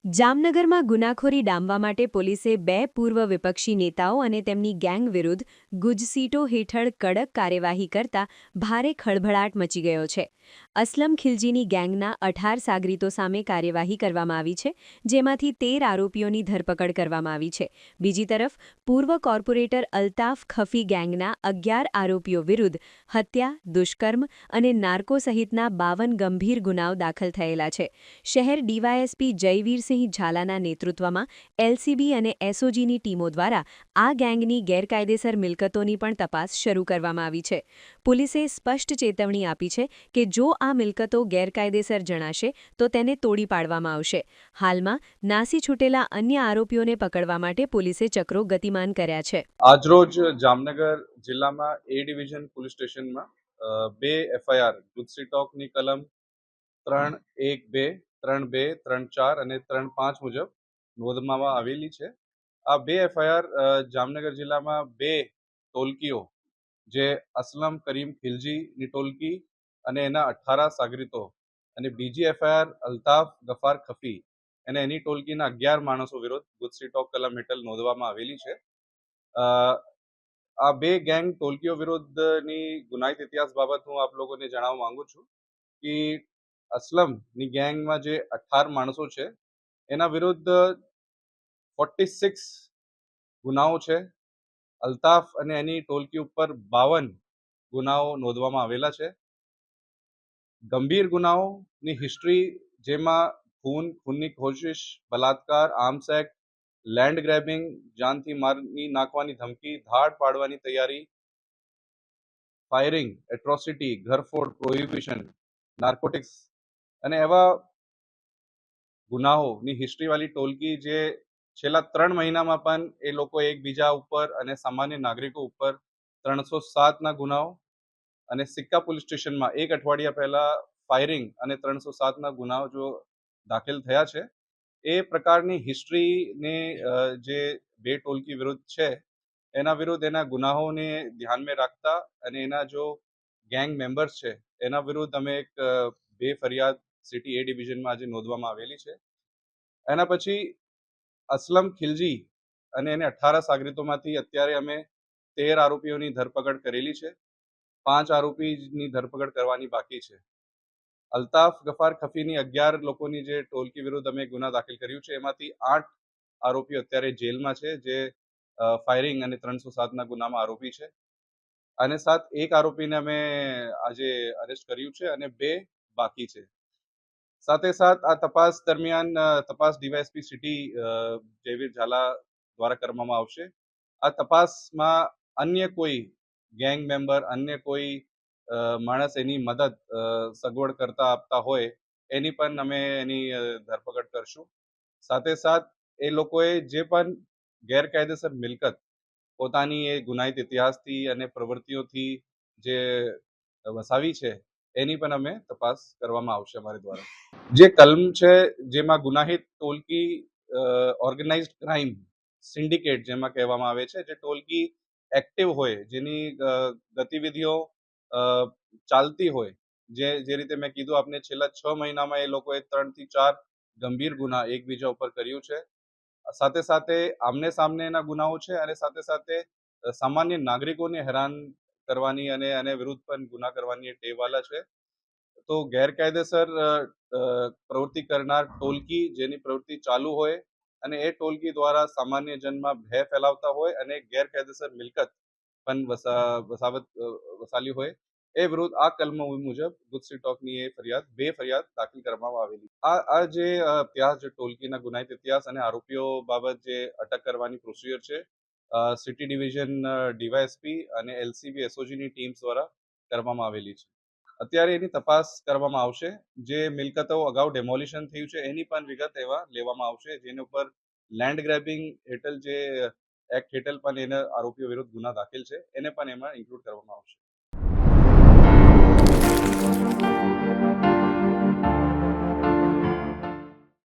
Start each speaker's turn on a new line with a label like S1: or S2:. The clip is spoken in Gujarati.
S1: જામનગરમાં ગુનાખોરી ડામવા માટે પોલીસે 2 પૂર્વ વિપક્ષી નેતાઓ અને તેમની ગેંગ વિરુદ્ધ ગુજસીટો હેઠળ કડક કાર્યવાહી કરતા ભારે ખળભળાટ મચી ગયો છે. અસલમ ખિલજીની ગેંગના 18 સાગરીતો સામે કાર્યવાહી કરવામાં આવી છે, જેમાંથી 13 આરોપીઓની ધરપકડ કરવામાં આવી છે. બીજી તરફ પૂર્વ કોર્પોરેટર અલ્તાફ ખફી ગેંગના 11 આરોપીઓ વિરુદ્ધ હત્યા, દુષ્કર્મ અને નાર્કો સહિતના 52 ગંભીર ગુનાઓ દાખલ થયેલા છે. શહેર ડીવાયએસપી જયવીરસિંહ ઝાલાના નેતૃત્વમાં એલસીબી અને એસઓજીની ટીમો દ્વારા આ ગેંગની ગેરકાયદેસર મિલકતોની પણ તપાસ શરૂ કરવામાં આવી છે. પોલીસે સ્પષ્ટ ચેતવણી આપી છે કે જો આ મિલકતો ગેરકાયદેસર જણાશે તો તેને તોડી પાડવામાં આવશે. હાલમાં નાસી છૂટેલા અન્ય આરોપીઓને પકડવા માટે પોલીસે ચક્રો ગતિમાન કર્યા છે.
S2: આજરોજ જામનગર જિલ્લામાં એ ડિવિઝન પોલીસ સ્ટેશનમાં 2 એફઆઈઆર ગુજસીટોકની કલમ 312, 32, 34 અને 35 મુજબ નોંધવામાં આવેલી છે. આ 2 એફઆઈઆર જામનગર જિલ્લામાં 2 ટોલકીઓ જે અસલમ કરીમ ખિલજીની ટોલકી અને એના 18 સાગરીતો અને બીજી એફઆઈઆર અલ્તાફ ગફાર ખફી અને એની ટોલકીના 11 માણસો વિરુદ્ધ ગુજસીટોક કલમ હેઠળ નોંધવામાં આવેલી છે. આ 2 ગેંગ ટોલકીઓ વિરુદ્ધની ગુનાહિત ઇતિહાસ બાબત હું આપ લોકોને જણાવવા માંગુ છું કે અસલમની ગેંગમાં જે 18 માણસો છે એના વિરુદ્ધ 46 ગુનાઓ છે. અલ્તાફ અને એની ટોલકી ઉપર 52 ગુનાઓ નોંધવામાં આવેલા છે. ગંભીર ગુનાઓની હિસ્ટ્રી જેમાં ખૂનની કોશિશ, બલાત્કાર, આર્મ્સ એક્ટ, લેન્ડ ગ્રેબિંગ, જાનથી મારી નાખવાની ધમકી, ધાડ પાડવાની તૈયારી, ફાયરિંગ, એટ્રોસિટી, ઘરફોડ, પ્રોહિબિશન, નાર્કોટિક્સ અને એવા ગુનાઓની હિસ્ટ્રીવાળી ટોલકી જે છેલ્લા 3 મહિનામાં પણ એ લોકો એકબીજા ઉપર અને સામાન્ય નાગરિકો ઉપર 307ના ગુનાઓ અને સિક્કા પોલીસ સ્ટેશનમાં 1 અઠવાડિયા પહેલા ફાયરિંગ અને 307ના ગુનાઓ જો દાખલ થયા છે. એ પ્રકારની હિસ્ટ્રીને જે 2 ટોલકી વિરુદ્ધ છે એના વિરુદ્ધ એના ગુનાઓને ધ્યાનમાં રાખતા અને એના જો ગેંગ મેમ્બર્સ છે એના વિરુદ્ધ અમે એક 2 ફરિયાદ સિટી એ ડિવિઝનમાં આજે નોંધવામાં આવેલી છે. એના પછી અસલમ ખિલજી અને એને 18 સાગરીતોમાંથી અત્યારે અમે 13 આરોપીઓની ધરપકડ કરેલી છે. 5 આરોપીની ધરપકડ કરવાની બાકી છે. અલ્તાફ ગફાર ખફીની 11 લોકોની જે ટોલકી વિરુદ્ધ અમે ગુના દાખલ કર્યું છે એમાંથી 8 આરોપીઓ અત્યારે જેલમાં છે જે ફાયરિંગ અને 307ના ગુનામાં આરોપી છે. અને સાથ એક આરોપીને અમે આજે અરેસ્ટ કર્યું છે અને 2 બાકી છે. સાથે સાથ આ તપાસ દરમિયાન તપાસ ડીવાયએસપી સિટી જયવીર ઝાલા દ્વારા કરવામાં આવશે. આ તપાસમાં અન્ય કોઈ ગેંગ મેમ્બર, અન્ય કોઈ માણસ એની મદદ સગવડ કરતા આપતા હોય એની પણ અમે એની ધરપકડ કરશું. સાથે સાથ એ લોકોએ જે પણ ગેરકાયદેસર મિલકત પોતાની એ ગુનાહિત ઇતિહાસથી અને પ્રવૃત્તિઓથી જે વસાવી છે એની પણ અમે તપાસ કરવામાં આવશે અમારી દ્વારા. જે કલમ છે જેમાં ગુનાહિત ટોલકી ઓર્ગેનાઇઝડ ક્રાઇમ સિન્ડિકેટ જેમાં કહેવામાં આવે છે, જે ટોલકી એક્ટિવ હોય, જેની ગતિવિધિઓ ચાલતી હોય, જે રીતે મેં કીધું આપને છેલ્લા 6 મહિનામાં એ લોકોએ 3 થી 4 ગંભીર ગુના એકબીજા ઉપર કર્યું છે. સાથે સાથે આમને સામનેના ગુનાઓ છે અને સાથે સાથે સામાન્ય નાગરિકોને હેરાન કરવાની અને એને વિરુદ્ધ પણ ગુના કરવાની ટેવવાલા છે. તો ગેરકાયદેસર પ્રવૃત્તિ કરનાર ટોલકી જેની પ્રવૃત્તિ ચાલુ હોય અને એ ટોલકી દ્વારા સામાન્ય જનમાં ભય ફેલાવતા હોય અને ગેરકાયદેસર મિલકત પણ વસાલી હોય એ વિરુદ્ધ આ કલમ મુજબ ગુજસીટોકની એ ફરિયાદ 2 ફરિયાદ દાખલ કરવામાં આવેલી. આ જે ઇતિહાસ, જે ટોલકીના ગુનાહિત ઇતિહાસ અને આરોપીઓ બાબત જે અટક કરવાની પ્રોસિજર છે સિટી ડિવિઝન ડીવાયએસપી અને એલસીબી એસઓજીની ટીમ્સ દ્વારા કરવામાં આવેલી છે. અત્યારે એની તપાસ કરવામાં આવશે. જે મિલકતો અગાઉ ડેમોલિશન થયું છે એની પણ વિગત એવા લેવામાં આવશે, જેની ઉપર લેન્ડ ગ્રેબિંગ હેઠળ જે એક્ટ હેઠળ પણ એના આરોપીઓ વિરુદ્ધ ગુના દાખલ છે એને પણ એમાં ઇન્ક્લુડ કરવામાં આવશે.